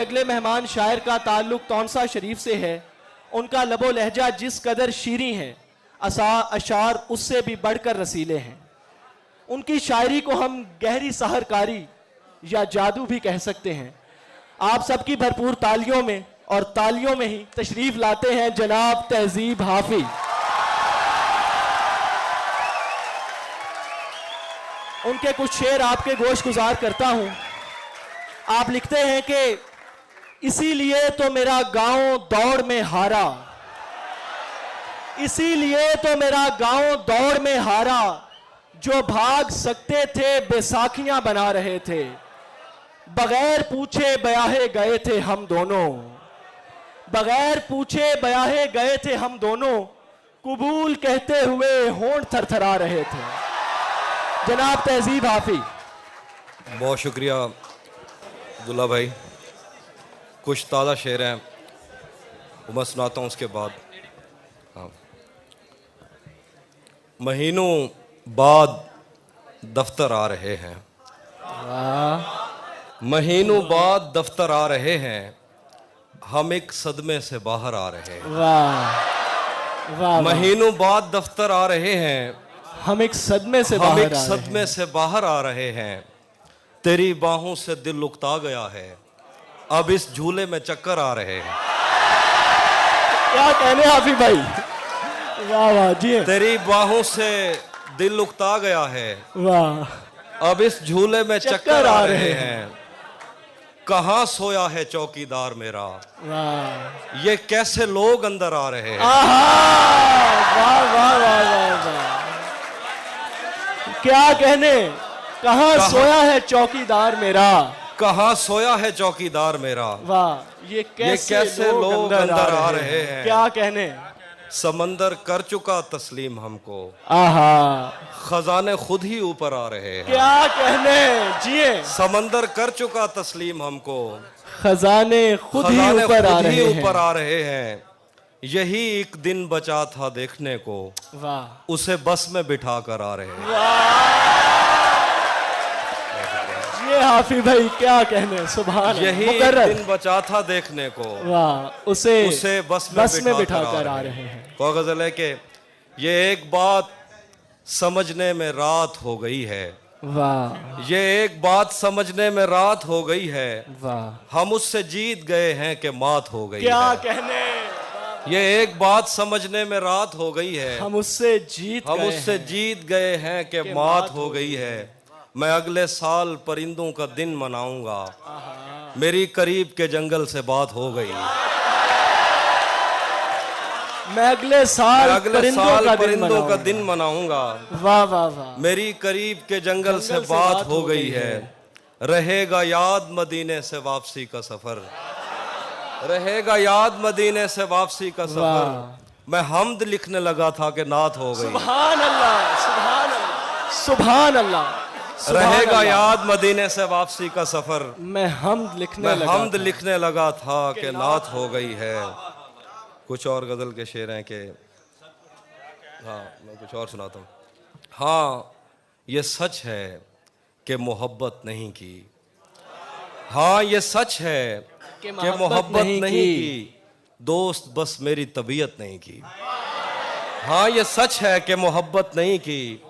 अगले मेहमान शायर का ताल्लुक तौनसा शरीफ से है। उनका लबो लहजा जिस कदर शीरी है, अशार उससे भी बढ़कर रसीले हैं। उनकी शायरी को हम गहरी सहरकारी या जादू भी कह सकते हैं। आप सबकी भरपूर तालियों में और तालियों में ही तशरीफ लाते हैं जनाब तहजीब हाफिज। उनके कुछ शेर आपके गोश गुजार करता हूं। आप लिखते हैं कि इसीलिए तो मेरा गांव दौड़ में हारा, इसीलिए तो मेरा गांव दौड़ में हारा, जो भाग सकते थे बैसाखियां बना रहे थे, बगैर पूछे ब्याहे गए थे हम दोनों, बगैर पूछे ब्याहे गए थे हम दोनों, कबूल कहते हुए होंठ थरथरा रहे थे। जनाब तहजीब हाफिज। बहुत शुक्रिया अब्दुल्ला भाई। कुछ ताज़ा शेर हैं वो मैं सुनाता हूँ उसके बाद। हाँ, महीनों बाद दफ्तर आ रहे हैं, महीनों बाद दफ्तर आ रहे हैं, हम एक सदमे से बाहर आ रहे हैं। वाह वाह। महीनों बाद दफ्तर आ रहे हैं, हम एक सदमे से हम एक सदमे से बाहर आ रहे हैं। तेरी बाहों से दिल उकता गया है, अब इस झूले में चक्कर आ रहे हैं। क्या कहने हाफिज भाई, वाह वाह जी। तेरी बाहों से दिल उकता गया है, वाह, अब इस झूले में चक्कर आ रहे हैं। कहाँ सोया है चौकीदार मेरा, वाह, ये कैसे लोग अंदर आ रहे हैं। वाह वाह वाह वाह। क्या कहने, कहाँ सोया है चौकीदार मेरा, कहाँ सोया है चौकीदार मेरा। वाह, ये कैसे लोग अंदर आ रहे हैं। क्या कहने। समंदर कर चुका तस्लीम हमको, आहा, खजाने खुद ही ऊपर आ रहे हैं। क्या कहने जिए। समंदर कर चुका तस्लीम हमको, खजाने खुद ही ऊपर आ रहे हैं। यही एक दिन बचा था देखने को, वाह, उसे बस में बिठा कर आ रहे हैं। ये हाफिज भाई क्या कहने, सुभान। यही एक दिन बचा था देखने को, वाह, उसे बस में बिठा कर आ रहे हैं। को गजल है कि ये एक बात समझने में रात हो गई है, वाह, ये एक बात समझने में रात हो गई है, वाह, हम उससे जीत गए हैं कि मात हो गई क्या है। कहने। ये एक बात समझने में रात हो गई है, हम उससे जीत गए हैं कि मात हो गई है। मैं अगले साल परिंदों का दिन मनाऊंगा, मेरी करीब के जंगल से बात हो गई। मैं अगले साल परिंदों का दिन मनाऊंगा, वाह वाह वाह, मेरी करीब के जंगल से बात हो गई है। रहेगा याद मदीने से वापसी का सफर, रहेगा याद मदीने से वापसी का सफर। मैं हमद लिखने लगा था कि नात हो गई। सुभान अल्लाह, सुभान अल्लाह, सुभान अल्लाह। रहेगा याद मदीने से वापसी का सफर, मैं हमद लिखने लगा था कि नात हो गई है। कुछ और गजल के शेर हैं कि हाँ मैं कुछ और सुनाता हूँ। हाँ ये सच है कि मोहब्बत नहीं की, हाँ ये सच है कि मोहब्बत नहीं की, दोस्त बस मेरी तबीयत नहीं की। हाँ ये सच है कि मोहब्बत नहीं की,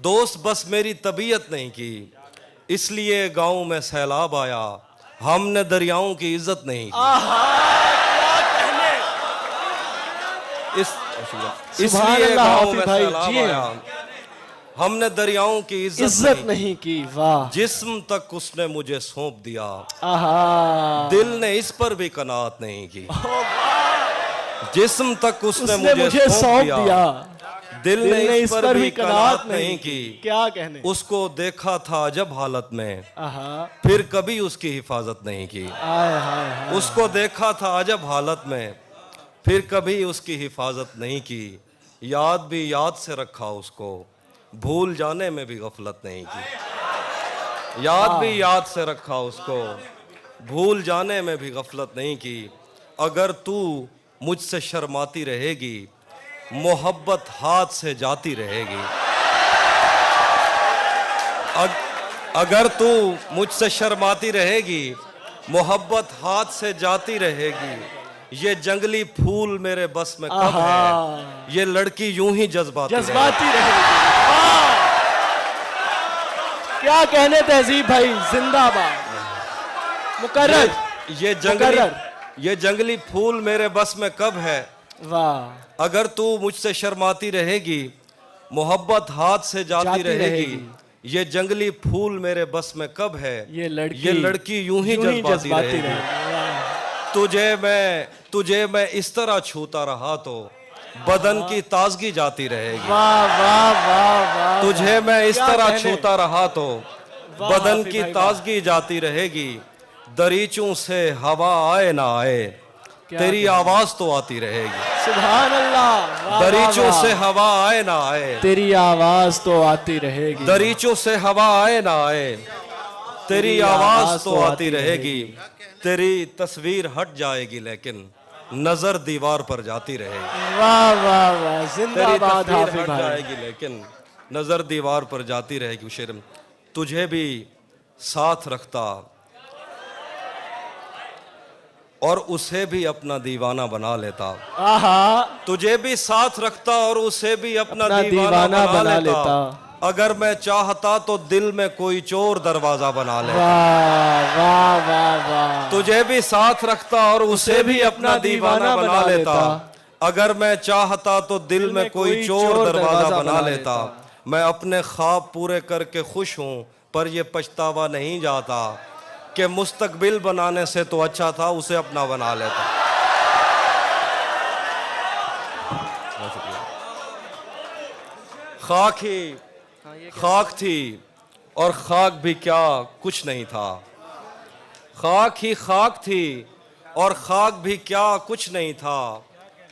दोस्त बस मेरी तबीयत नहीं की। इसलिए गांव में सैलाब आया, हमने दरियाओं की इज्जत नहीं की। इसलिए गांव में सैलाब आया, हमने दरियाओं की इज्जत नहीं की। वाह, जिस्म तक उसने मुझे सौंप दिया, दिल ने इस पर भी कनात नहीं की। जिस्म तक उसने मुझे सौंप दिया, दिल ने इस पर भी कनात नहीं की। क्या कहने। उसको देखा था जब हालत में, फिर कभी उसकी हिफाजत नहीं की। उसको देखा था अजब हालत में, फिर कभी उसकी हिफाजत नहीं की। याद भी याद से रखा उसको, भूल जाने में भी गफलत नहीं की। याद भी याद से रखा उसको, भूल जाने में भी गफलत नहीं की। अगर तू मुझसे शर्माती रहेगी, मोहब्बत हाथ से जाती रहेगी। अगर तू मुझसे शर्माती रहेगी, मोहब्बत हाथ से जाती रहेगी, ये जंगली फूल मेरे बस में कब आहा। है, ये लड़की यूं ही जज्बाती रहेगी। जज्बाती रहेगी। वाह! क्या कहने तहजीब भाई, जिंदाबाद। मुकर्रर। ये जंगली फूल मेरे बस में कब है, वाह! अगर तू मुझसे शर्माती रहेगी, मोहब्बत हाथ से जाती रहेगी, ये जंगली फूल मेरे बस में कब है, ये लड़की यूं ही जज्बाती रहेगी। वाह। तुझे मैं इस तरह छूता रहा तो बदन की ताजगी जाती रहेगी। वाह वाह वाह वाह। तुझे मैं इस क्या तरह कहने? छूता रहा तो वाह बदन हाफिज की भाई, वाह। ताजगी जाती रहेगी, दरीचों से हवा आए ना आए, क्या तेरी कहने? आवाज तो आती रहेगी। सुभान अल्लाह। वाह, दरीचों वाह, से वाह। हवा आए ना आए, तेरी आवाज तो आती रहेगी। दरीचों से हवा आए ना आए, तेरी आवाज तो आती रहेगी। तेरी तस्वीर हट जाएगी लेकिन नजर दीवार पर जाती रहेगी। वाह वाह वाह। तेरी जिंदाबाद तस्वीर हाफिज हट भाई। जाएगी लेकिन नजर दीवार पर जाती रहेगी। शेर, तुझे भी साथ रखता और उसे भी अपना दीवाना बना लेता, आहा। तुझे भी साथ रखता और उसे भी अपना अपना दीवाना बना लेता। लेता। अगर मैं चाहता तो दिल में कोई चोर दरवाजा बना लेता। वाह वाह वाह वाह। तुझे भी साथ रखता और उसे भी अपना दीवाना बना लेता। अगर मैं चाहता तो दिल में कोई चोर दरवाजा बना लेता। मैं अपने ख्वाब पूरे करके खुश हूँ, पर ये पछतावा नहीं जाता कि मुस्तकबिल बनाने से तो अच्छा था उसे अपना बना लेता। खाक थी और खाक भी क्या कुछ नहीं था, खाक ही खाक थी और खाक भी क्या कुछ नहीं था।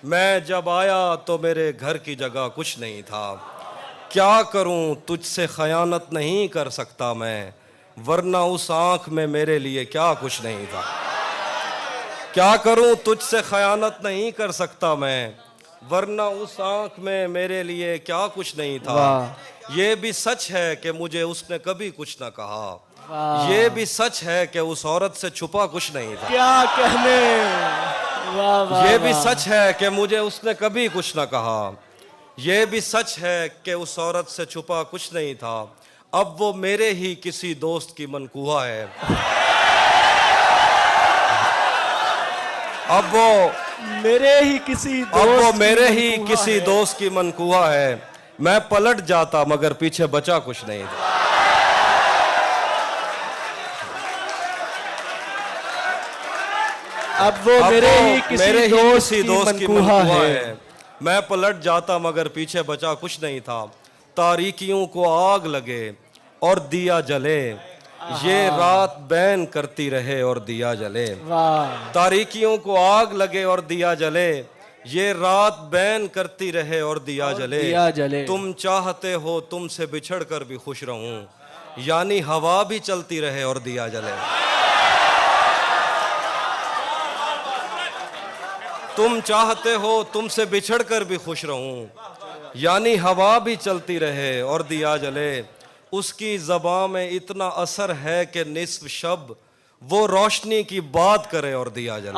मैं जब आया तो मेरे घर की जगह कुछ नहीं था। क्या करूं तुझसे खयानत नहीं कर सकता मैं, वरना उस आंख में मेरे लिए क्या कुछ नहीं था। क्या करूं तुझसे खयानत नहीं कर सकता मैं, वरना उस आंख में मेरे लिए क्या कुछ नहीं था। ये भी सच है कि मुझे उसने कभी कुछ ना कहा, ये भी सच है कि उस औरत से छुपा कुछ नहीं था। क्या कहने। वाह वाह। ये भी सच है कि मुझे उसने कभी कुछ ना कहा, ये भी सच है कि उस औरत से छुपा कुछ नहीं था। अब वो मेरे ही किसी दोस्त की मनकूहा है, अब वो मेरे ही किसी दोस्त की मनकूहा है। मैं पलट जाता मगर पीछे बचा कुछ नहीं था। अब वो मेरे ही किसी दोस्त की मनकूहा है। मैं पलट जाता मगर पीछे बचा कुछ नहीं था। तारीकियों को आग लगे और दिया जले, ये रात बैन करती रहे और दिया जले। वाह। तारीकियों को आग लगे और दिया जले, ये रात बैन करती रहे और दिया जले। तुम चाहते हो तुमसे बिछड़ कर भी खुश रहूं, यानी हवा भी चलती रहे और दिया जले। तुम चाहते हो तुमसे बिछड़ कर भी खुश रहूं, यानी हवा भी चलती रहे और दिया जले। उसकी ज़बां में इतना असर है कि निस्फ शब वो रोशनी की बात करे और दिया जले।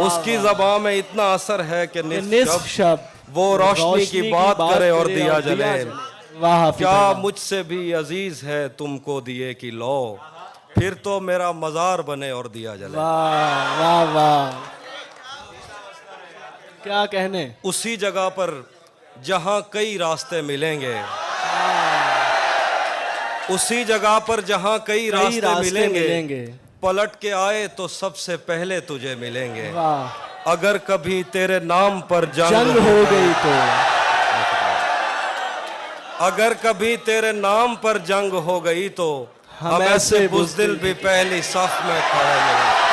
उसकी ज़बां में इतना असर है कि निस्फ शब वो रोशनी की बात करे और दिया जले। वाह। क्या मुझसे भी अजीज है तुमको दिए की लो, फिर तो मेरा मजार बने और दिया जले। वाह वाह वाह। क्या कहने। उसी जगह पर जहां कई रास्ते मिलेंगे, उसी जगह पर जहां कई रास्ते मिलेंगे, पलट के आए तो सबसे पहले तुझे मिलेंगे। अगर कभी तेरे नाम पर जंग हो गई तो, अगर कभी तेरे नाम पर जंग हो गई तो हम ऐसे बुज़दिल भी पहली सफ में खड़े मिलेंगे।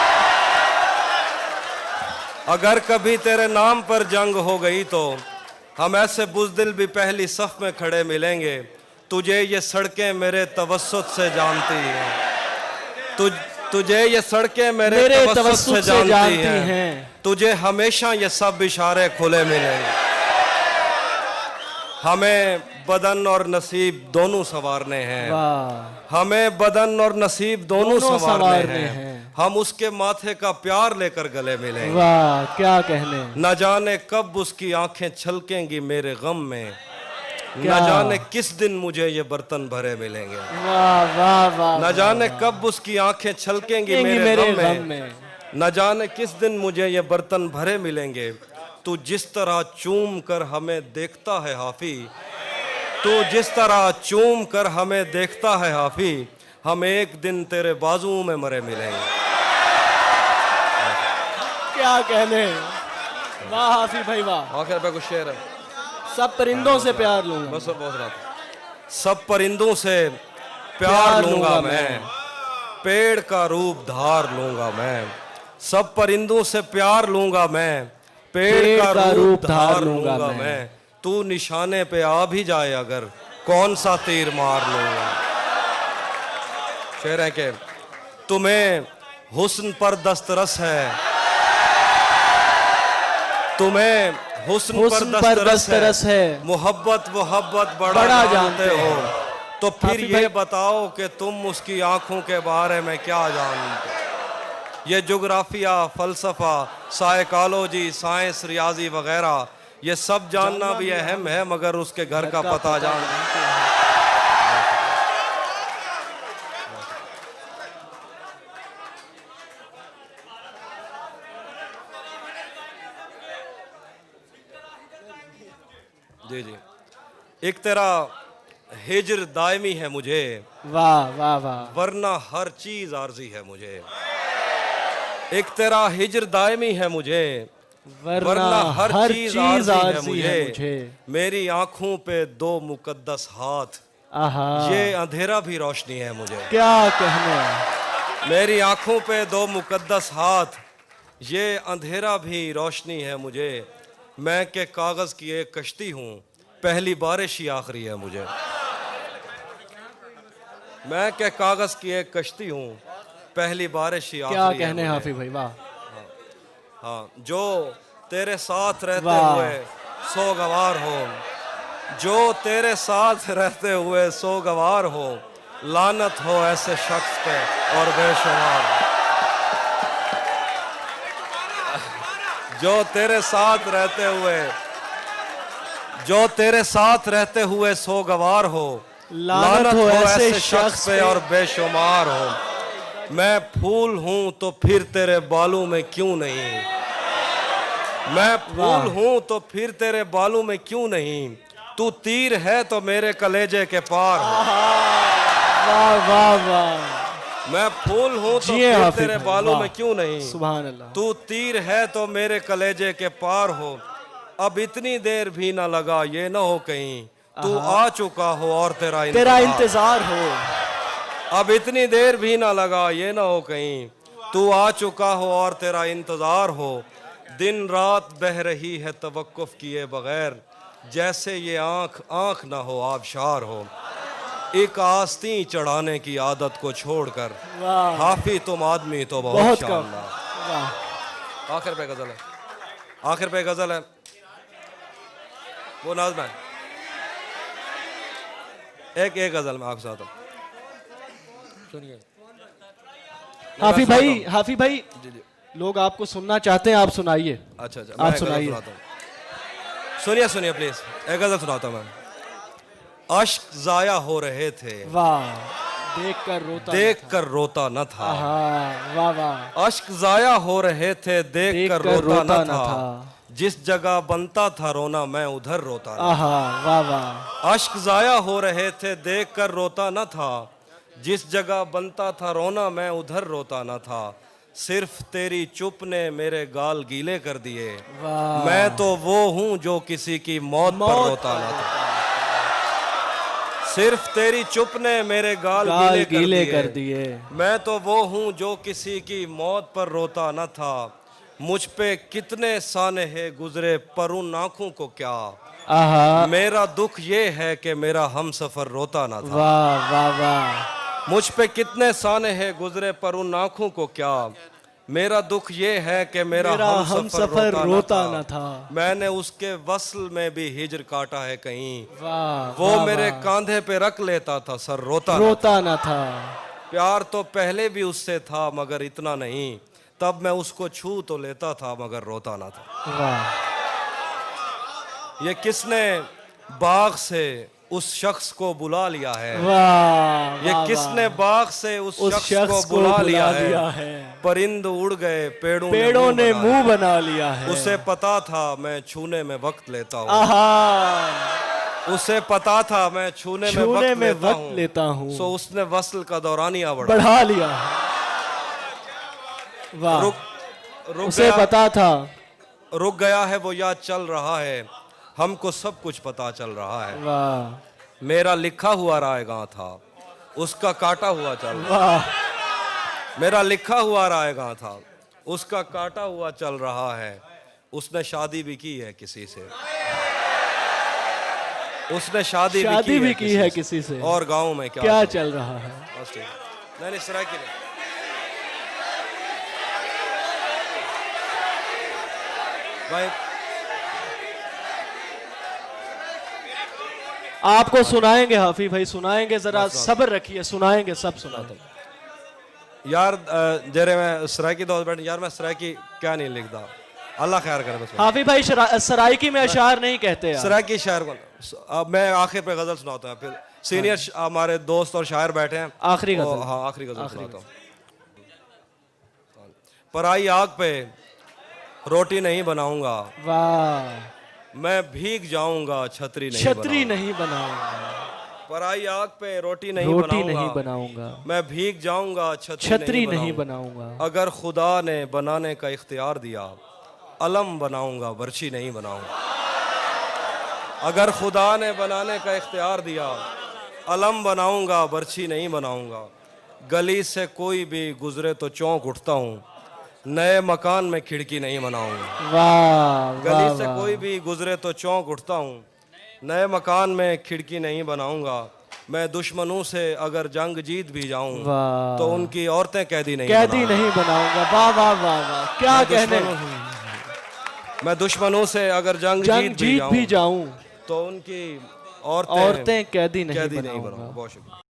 अगर कभी तेरे नाम पर जंग हो गई तो हम ऐसे बुज़दिल भी पहली सफ में खड़े मिलेंगे। तुझे ये सड़कें मेरे तवस्सुत से जानती हैं, तुझे ये सड़कें मेरे तवस्सुत से जानती हैं। तुझे हमेशा ये सब इशारे खुले मिलेंगे। हमें बदन और नसीब दोनों संवारने हैं, हमें बदन और नसीब दोनों संवारने हैं। हम उसके माथे का प्यार लेकर गले मिलेंगे। वाह क्या कहने। न जाने कब उसकी आंखें छलकेंगी मेरे गम में, न क्या? जाने किस दिन मुझे ये बर्तन भरे मिलेंगे। वाह वाह वाह। न जाने कब उसकी आंखें छलकेंगी मेरे गम में, न जाने किस दिन मुझे ये बर्तन भरे मिलेंगे। तू जिस तरह चूम कर हमें देखता है हाफी, तू जिस तरह चूम कर हमें देखता है हाफी, हम एक दिन तेरे बाजुओं में मरे मिलेंगे। क्या कहने। वाह हाफी भाई वाह। आखिर पे कुछ शेर है। सब परिंदों से प्यार लूंगा। बस बहुत रात। सब परिंदों से प्यार लूंगा मैं, पेड़ का रूप धार लूंगा मैं। सब परिंदों से प्यार लूंगा मैं, पेड़ का रूप धार लूंगा मैं। तू निशाने पे आ भी जाए अगर, कौन सा तीर मार लूंगा। शेर है के तुम्हें हुस्न पर दस्तरस है, तुम्हें हुस्न पर दस्तरस है, मोहब्बत मोहब्बत बड़ा जानते हो। तो फिर ये बताओ कि तुम उसकी आंखों के बारे में क्या जानते। ये जोग्राफिया, फलसफा, साइकोलॉजी, साइंस, रियाजी वगैरह ये सब जानना भी अहम है, मगर उसके घर का पता जानना। जी जी। एक तेरा हिज्र दायमी है मुझे, वाह वाह वाह, वरना हर चीज आरजी है मुझे। एक तेरा हिज्र दायमी है मुझे, वरना हर चीज आरजी है मुझे। मेरी आंखों पे दो मुकद्दस हाथ, ये अंधेरा भी रोशनी है मुझे। क्या कहने। मेरी आंखों पे दो मुकद्दस हाथ, ये अंधेरा भी रोशनी है मुझे। मैं के कागज की एक कश्ती हूँ, पहली बारिश ही आखिरी है मुझे। मैं के कागज की एक कश्ती हूँ, पहली बारिश ही आखिरी है मुझे। क्या कहने हाफी भाई वाह। हाँ, जो तेरे साथ रहते हुए सोगवार हो, जो तेरे साथ रहते हुए सोगवार हो, लानत हो ऐसे शख्स पे और बेशुमार। जो तेरे साथ रहते हुए, जो तेरे साथ रहते हुए सोगवार हो, लानत हो ऐसे शख्स पे और बेशुमार हो। मैं फूल हूं तो फिर तेरे बालों में क्यों नहीं, मैं फूल हूं तो फिर तेरे बालों में क्यों नहीं। तू तीर है तो मेरे कलेजे के पार हो। वाह वाह वाह। मैं फूल हूं तो फिर तेरे बालों में क्यों नहीं। सुभान अल्लाह। तू तीर है तो मेरे कलेजे के पार हो। अब इतनी देर भी ना लगा ये ना हो कहीं तू आ चुका हो और तेरा इंतजार हो। अब इतनी देर भी ना लगा ये ना हो कहीं तू आ चुका हो और तेरा इंतजार हो। दिन रात बह रही है तवक्कुफ किए बगैर, जैसे ये आंख आंख ना हो आबशार हो। एक आस्ती चढ़ाने की आदत को छोड़कर हाफी तुम आदमी तो बहुत शानदार। आखिर पे गजल है, आखिर पे गजल है वो नाज़ एक गजल में आपके साथ सुनिए। हाफी भाई, हाफी भाई लोग आपको सुनना चाहते हैं, आप सुनाइए। अच्छा अच्छा, आप सुनाइए। सुनिए सुनिए प्लीज, एक गजल सुनाता हूं मैं। अश्क जाया हो रहे थे, वाह, देख कर रोता न था। वाह वाह। अश्क जाया हो रहे थे, देख कर रोता न था। जिस जगह बनता था रोना मैं उधर रोता न था। वाह वाह। अश्क जाया हो रहे थे, देख कर रोता न था। जिस जगह बनता था रोना मैं उधर रोता न था। सिर्फ तेरी चुप ने मेरे गाल गीले कर दिए। मैं तो वो हूँ जो किसी की मौत पर रोता न था। सिर्फ तेरी चुप ने मेरे गाल गीले कर दिए। मैं तो वो हूँ जो किसी की मौत पर रोता न था। मुझ पे कितने साने है गुजरे पर उन आँखों को क्या। मेरा दुख ये है कि मेरा हमसफर रोता न था। वाह वाह वाह। मुझ पे कितने साने हैं गुजरे पर उन आँखों को क्या। मेरा दुख ये है कि मेरा हमसफर रोता न था। मैंने उसके वस्ल में भी हिज्र काटा है कहीं। वो मेरे कांधे पे रख लेता था सर रोता न था। प्यार तो पहले भी उससे था मगर इतना नहीं, तब मैं उसको छू तो लेता था मगर रोता ना था। वाह ये किसने बाग से उस शख्स को बुला लिया है, वाह ये वाह, किसने वाह। बाग से उस उस शख्स को बुला लिया लिया है। है। परिंद उड़ गए पेड़ों पेड़ों ने बना मुंह बना लिया है। लिया। उसे पता था मैं छूने में वक्त लेता हूँ, आहा उसे पता था मैं छूने में वक्त लेता हूँ। सो उसने वस्ल का दौरानिया बढ़ा बढ़ा लिया है। वाह रुक उसे गया, पता था। रुक गया है वो याद चल रहा है, हमको सब कुछ पता चल रहा है। वाह मेरा लिखा हुआ रायगां था, उसका काटा हुआ चल रहा। वाह मेरा लिखा हुआ रायगां था, उसका काटा हुआ चल रहा है। उसने शादी भी की है किसी से, उसने शादी भी की है किसी से। और गांव में क्या चल रहा है? बस ठीक है। नहीं सराय की नहीं। भाई आपको सुनाएंगे हाफी भाई, सुनाएंगे, जरा सब्र रखिए, सुनाएंगे, सब सुनाते। यार जरे मैं सरायकी दोस्त बैठ यार, मैं सरायकी क्या नहीं लिखता, अल्लाह खैर करे बस। हाफी भाई सराइकी में अशार नहीं कहते यार। सरायकी शायर को अब मैं आखिर पे गजल सुनाता हूँ, फिर सीनियर हमारे दोस्त और शायर बैठे हैं। आखिरी गजल। हाँ आखिरी गजल सुनाता हूँ। पराई आग पे रोटी नहीं बनाऊंगा, वाह मैं भीग जाऊंगा छतरी नहीं बनाऊंगा। पराई आग पे रोटी नहीं बनाऊंगा, मैं भीग जाऊंगा छतरी नहीं बनाऊंगा। अगर खुदा ने बनाने का इख्तियार दिया, अलम बनाऊंगा बर्छी नहीं बनाऊंगा। अगर खुदा ने बनाने का इख्तियार दिया, अलम बनाऊंगा बर्छी नहीं बनाऊंगा। गली से कोई भी गुजरे तो चौंक उठता हूँ, नए मकान में खिड़की नहीं बनाऊंगा। वाह गली से कोई भी गुजरे तो चौंक उठता हूँ, नए मकान में खिड़की नहीं बनाऊंगा। मैं दुश्मनों से अगर जंग जीत भी जाऊं तो उनकी औरतें कैदी नहीं बनाऊंगा। वाह वाह वाह वाह, क्या कहने। मैं दुश्मनों से अगर जंग जीत भी जाऊं तो उनकी औरतें कैदी नहीं बनाऊंगा। बहुत शुक्रिया।